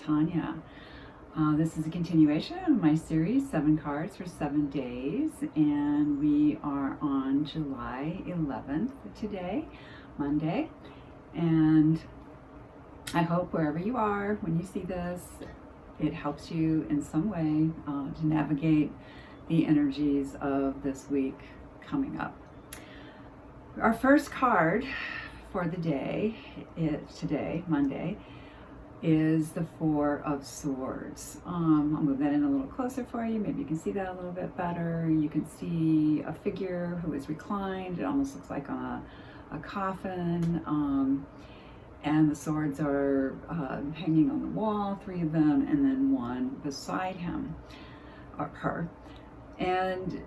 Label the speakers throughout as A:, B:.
A: Tanya. This is a continuation of my series, 7 cards for 7 days, and we are on July 11th today, Monday, and I hope wherever you are, when you see this, it helps you in some way to navigate the energies of this week coming up. Our first card for the day, today, Monday, is the Four of Swords. I'll move that in a little closer for you. Maybe you can see that a little bit better. You can see a figure who is reclined. It almost looks like on a coffin. And the swords are hanging on the wall, 3 of them, and then one beside him or her. And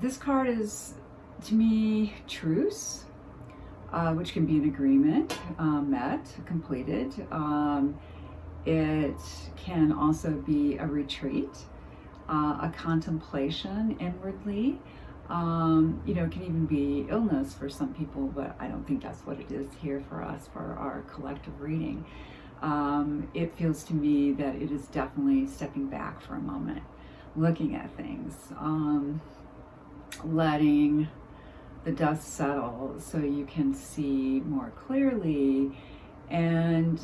A: this card is, to me, truce, which can be an agreement met, completed. It can also be a retreat, a contemplation inwardly. It can even be illness for some people, but I don't think that's what it is here for us, for our collective reading. It feels to me that it is definitely stepping back for a moment, looking at things, letting the dust settle so you can see more clearly. And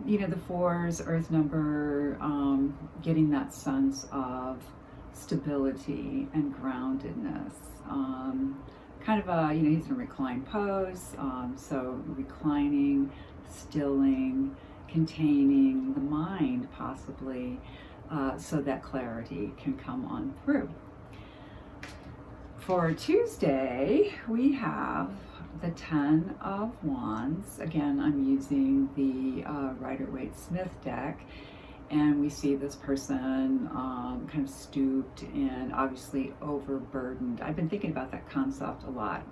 A: the 4's earth number, getting that sense of stability and groundedness. Kind of he's in a reclined pose, so reclining, stilling, containing the mind possibly, so that clarity can come on through. For Tuesday, we have the 10 of Wands. Again, I'm using the Rider-Waite-Smith deck, and we see this person kind of stooped and obviously overburdened. I've been thinking about that concept a lot.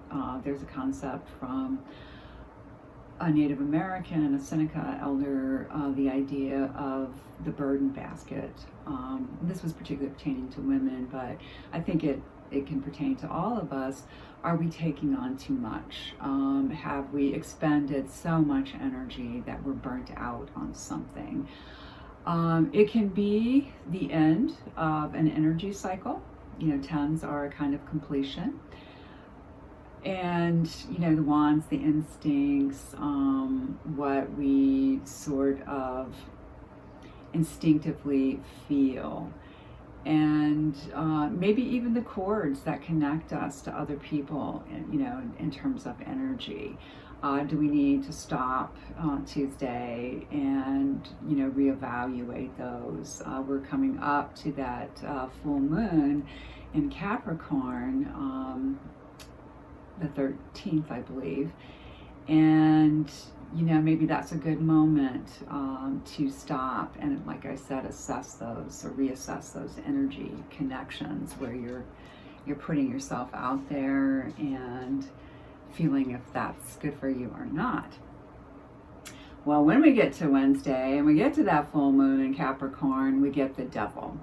A: There's a concept from a Native American, a Seneca elder, the idea of the burden basket. This was particularly pertaining to women, but I think it can pertain to all of us. Are we taking on too much? Have we expended so much energy that we're burnt out on something? It can be the end of an energy cycle. 10s are a kind of completion. And, the wands, the instincts, what we sort of instinctively feel. And maybe even the cords that connect us to other people, in terms of energy. Do we need to stop Tuesday and, reevaluate those? We're coming up to that full moon in Capricorn, the 13th, I believe. And maybe that's a good moment to stop and, like I said, assess those or reassess those energy connections where you're putting yourself out there and feeling if that's good for you or not. Well, when we get to Wednesday and we get to that full moon in Capricorn, we get the Devil.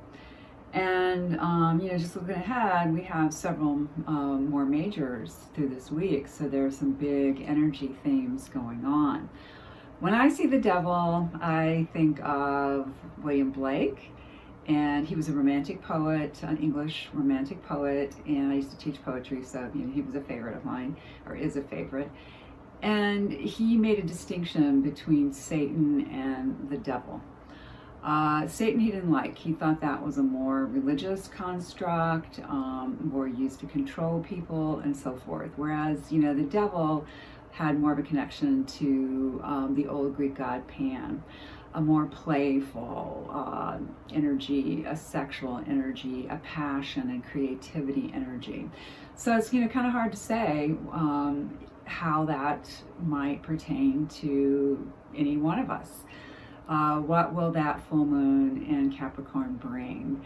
A: And, just looking ahead, we have several more majors through this week. So there's some big energy themes going on. When I see the Devil, I think of William Blake. And he was a romantic poet, an English romantic poet. And I used to teach poetry, so he was a favorite of mine, or is a favorite. And he made a distinction between Satan and the devil. Satan he didn't like. He thought that was a more religious construct, more used to control people and so forth. Whereas, the devil had more of a connection to the old Greek god Pan, a more playful energy, a sexual energy, a passion and creativity energy. So it's, kind of hard to say how that might pertain to any one of us. What will that full moon in Capricorn bring?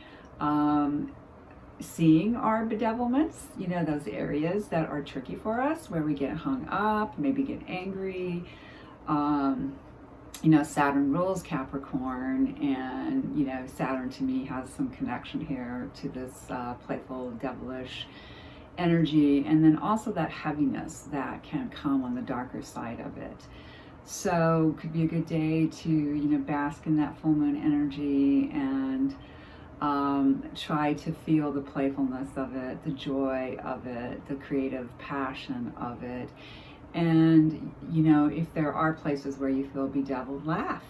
A: Seeing our bedevilments, those areas that are tricky for us, where we get hung up, maybe get angry. Saturn rules Capricorn, and, Saturn to me has some connection here to this playful, devilish energy, and then also that heaviness that can come on the darker side of it. So could be a good day to, bask in that full moon energy and try to feel the playfulness of it, the joy of it, the creative passion of it. And, if there are places where you feel bedeviled, laugh.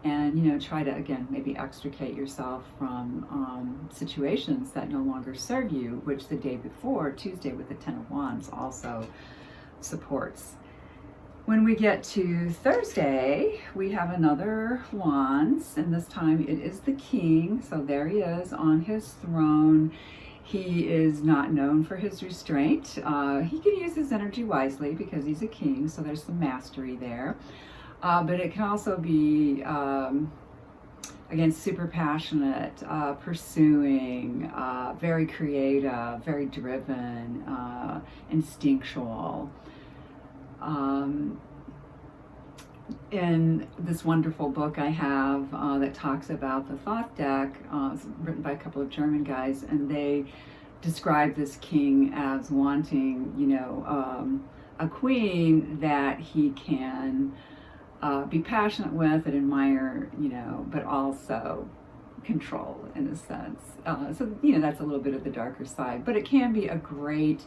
A: And, try to, again, maybe extricate yourself from situations that no longer serve you, which the day before, Tuesday with the Ten of Wands, also supports. When we get to Thursday, we have another Wands, and this time it is the King. So there he is on his throne. He is not known for his restraint. He can use his energy wisely because he's a king, so there's some mastery there. But it can also be, again, super passionate, pursuing, very creative, very driven, instinctual. In this wonderful book I have that talks about the Thoth deck, it's written by a couple of German guys, and they describe this king as wanting, a queen that he can be passionate with and admire, but also control in a sense. So, that's a little bit of the darker side, but it can be a great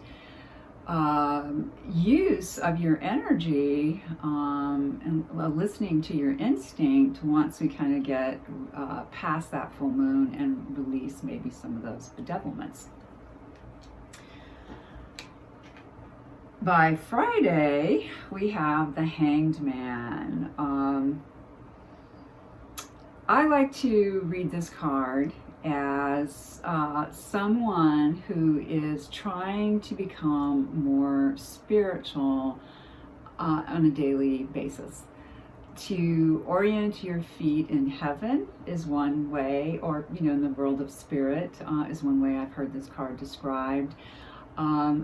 A: use of your energy and listening to your instinct once we kind of get past that full moon and release maybe some of those bedevilments. By Friday, we have the Hanged Man. I like to read this card as someone who is trying to become more spiritual on a daily basis. To orient your feet in heaven is one way, or in the world of spirit is one way I've heard this card described.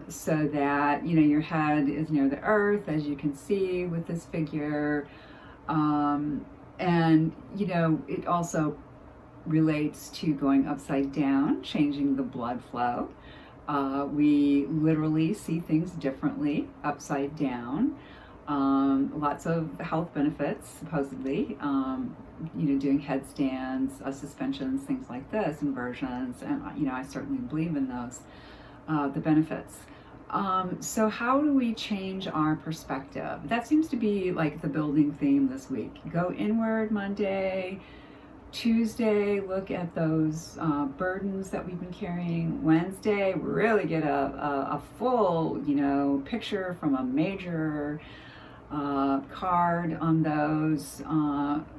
A: So that your head is near the earth, as you can see with this figure, and it also relates to going upside down, changing the blood flow. We literally see things differently upside down. Lots of health benefits, supposedly. Doing headstands, suspensions, things like this, inversions, and I certainly believe in those, the benefits. So how do we change our perspective? That seems to be like the building theme this week. Go inward Monday. Tuesday, look at those burdens that we've been carrying. Wednesday, really get a full, picture from a major card on those,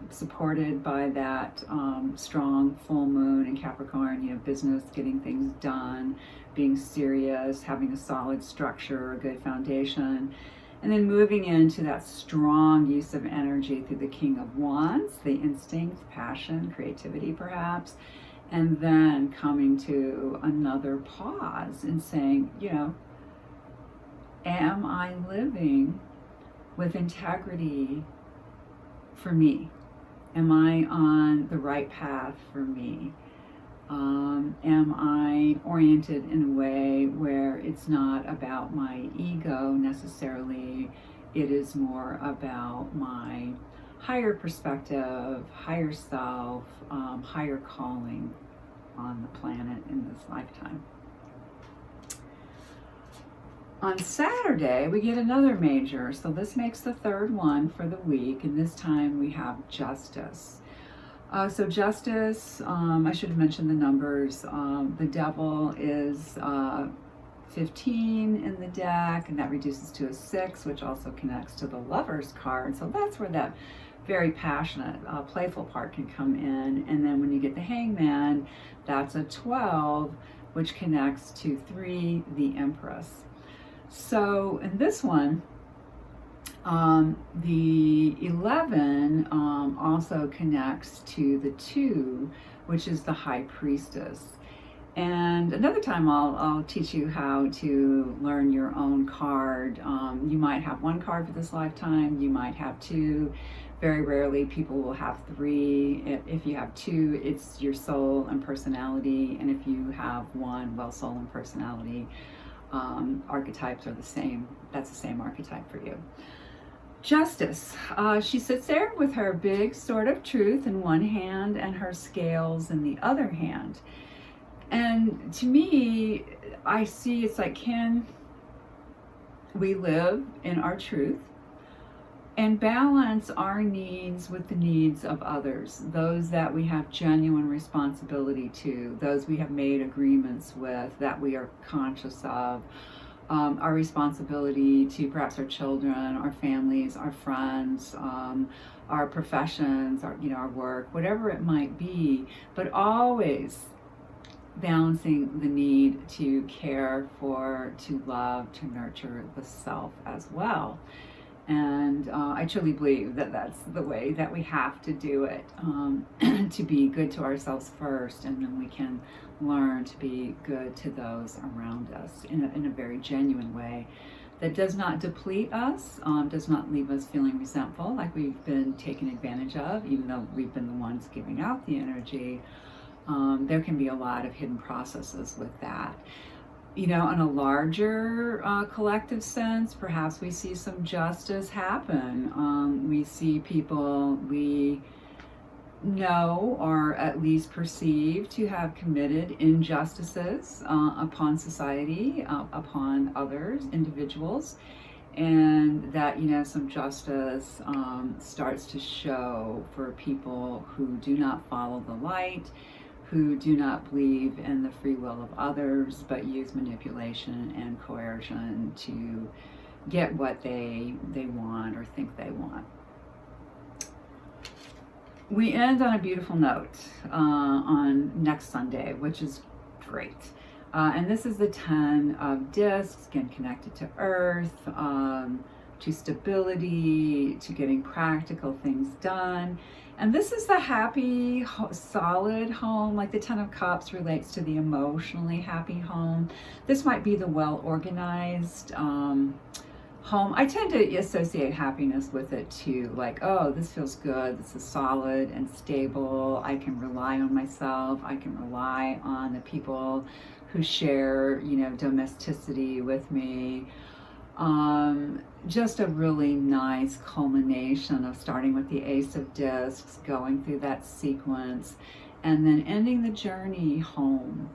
A: supported by that strong full moon in Capricorn, business, getting things done, being serious, having a solid structure, a good foundation. And then moving into that strong use of energy through the King of Wands, the instinct, passion, creativity perhaps, and then coming to another pause and saying, am I living with integrity for me? Am I on the right path for me? Am I oriented in a way where it's not about my ego necessarily? It is more about my higher perspective, higher self, higher calling on the planet in this lifetime. On Saturday, we get another major, so this makes the third one for the week, and this time we have Justice. So Justice, I should have mentioned the numbers. The Devil is 15 in the deck, and that reduces to a 6, which also connects to the Lover's card. So that's where that very passionate, playful part can come in. And then when you get the Hangman, that's a 12, which connects to 3, the Empress. So in this one, the 11 also connects to the 2, which is the High Priestess. And another time I'll teach you how to learn your own card. You might have one card for this lifetime, you might have 2. Very rarely people will have 3. If you have 2, it's your soul and personality. And if you have 1, well, soul and personality archetypes are the same. That's the same archetype for you. Justice. She sits there with her big sword of truth in one hand and her scales in the other hand. And to me, I see it's like, can we live in our truth and balance our needs with the needs of others, those that we have genuine responsibility to, those we have made agreements with, that we are conscious of, our responsibility to perhaps our children, our families, our friends, our professions, our work, whatever it might be, but always balancing the need to care for, to love, to nurture the self as well. And I truly believe that that's the way that we have to do it, to be good to ourselves first, and then we can learn to be good to those around us in a very genuine way that does not deplete us, does not leave us feeling resentful, like we've been taken advantage of, even though we've been the ones giving out the energy. There can be a lot of hidden processes with that. In a larger collective sense, perhaps we see some justice happen. We see people we know or at least perceive to have committed injustices upon society, upon others, individuals, and that, some justice starts to show for people who do not follow the light, who do not believe in the free will of others, but use manipulation and coercion to get what they want or think they want. We end on a beautiful note on next Sunday, which is great. And this is the 10 of discs, again, connected to Earth, to stability, to getting practical things done. And this is the happy, solid home, like the 10 of Cups relates to the emotionally happy home. This might be the well-organized home. I tend to associate happiness with it too, like, oh, this feels good, this is solid and stable, I can rely on myself, I can rely on the people who share, domesticity with me. Just a really nice culmination of starting with the Ace of Discs, going through that sequence, and then ending the journey home.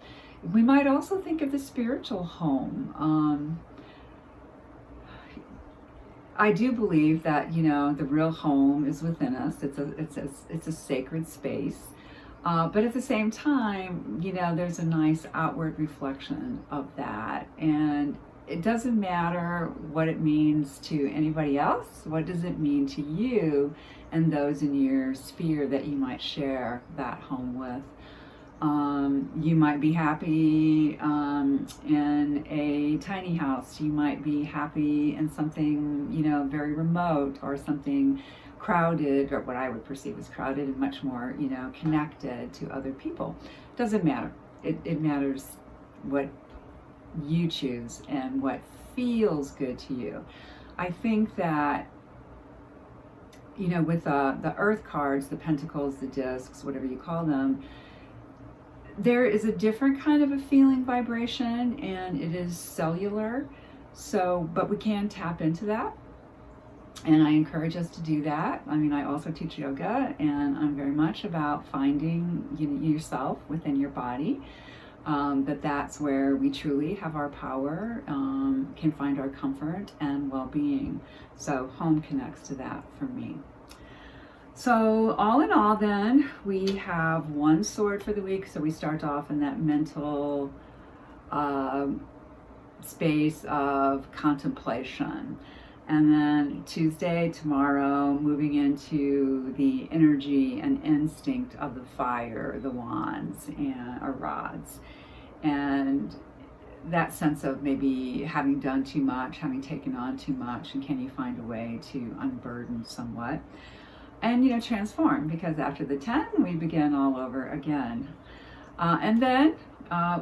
A: We might also think of the spiritual home. I do believe that, the real home is within us. It's a sacred space. But at the same time, there's a nice outward reflection of that. And it doesn't matter what it means to anybody else. What does it mean to you and those in your sphere that you might share that home with? You might be happy in a tiny house. You might be happy in something, very remote, or something crowded, or what I would perceive as crowded, and much more, connected to other people. Doesn't matter. It matters what you choose and what feels good to you. I think that, with the Earth cards, the Pentacles, the discs, whatever you call them, there is a different kind of a feeling vibration, and it is cellular. So, but we can tap into that. And I encourage us to do that. I mean, I also teach yoga, and I'm very much about finding yourself within your body. That's where we truly have our power, can find our comfort and well-being. So home connects to that for me. So all in all then, we have one sword for the week. So we start off in that mental space of contemplation. And then Tuesday, tomorrow, moving into the energy and instinct of the fire, the wands or rods. And that sense of maybe having done too much, having taken on too much, and can you find a way to unburden somewhat? And, transform, because after the 10, we begin all over again. And then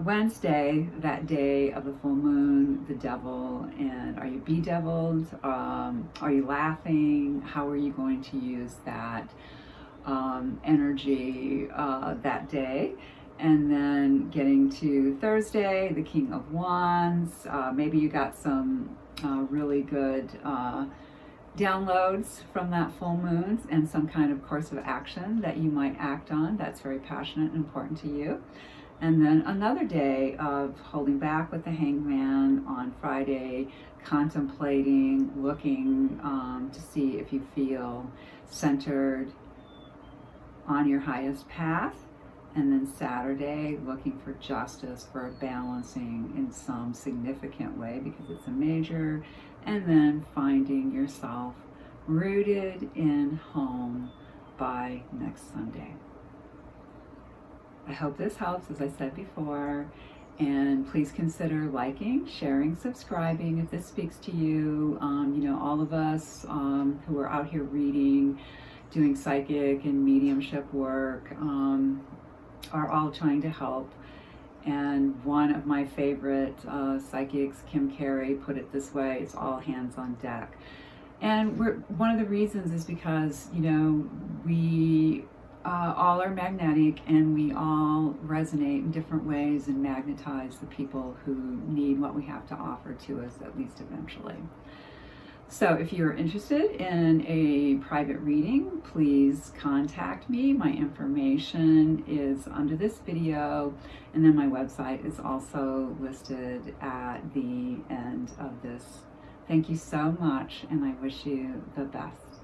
A: Wednesday, that day of the full moon, the devil, and are you bedeviled? Are you laughing? How are you going to use that energy that day? And then getting to Thursday, the King of Wands. Maybe you got some really good downloads from that full moon and some kind of course of action that you might act on that's very passionate and important to you. And then another day of holding back with the Hangman on Friday, contemplating, looking to see if you feel centered on your highest path. And then Saturday, looking for justice, for a balancing in some significant way because it's a major. And then finding yourself rooted in home by next Sunday. I hope this helps, as I said before, and please consider liking, sharing, subscribing if this speaks to you. All of us who are out here reading, doing psychic and mediumship work are all trying to help. And one of my favorite psychics, Kim Carey, put it this way: it's all hands on deck. And one of the reasons is because, we all are magnetic and we all resonate in different ways and magnetize the people who need what we have to offer to us, at least eventually. So if you're interested in a private reading, please contact me. My information is under this video, and then my website is also listed at the end of this. Thank you so much, and I wish you the best.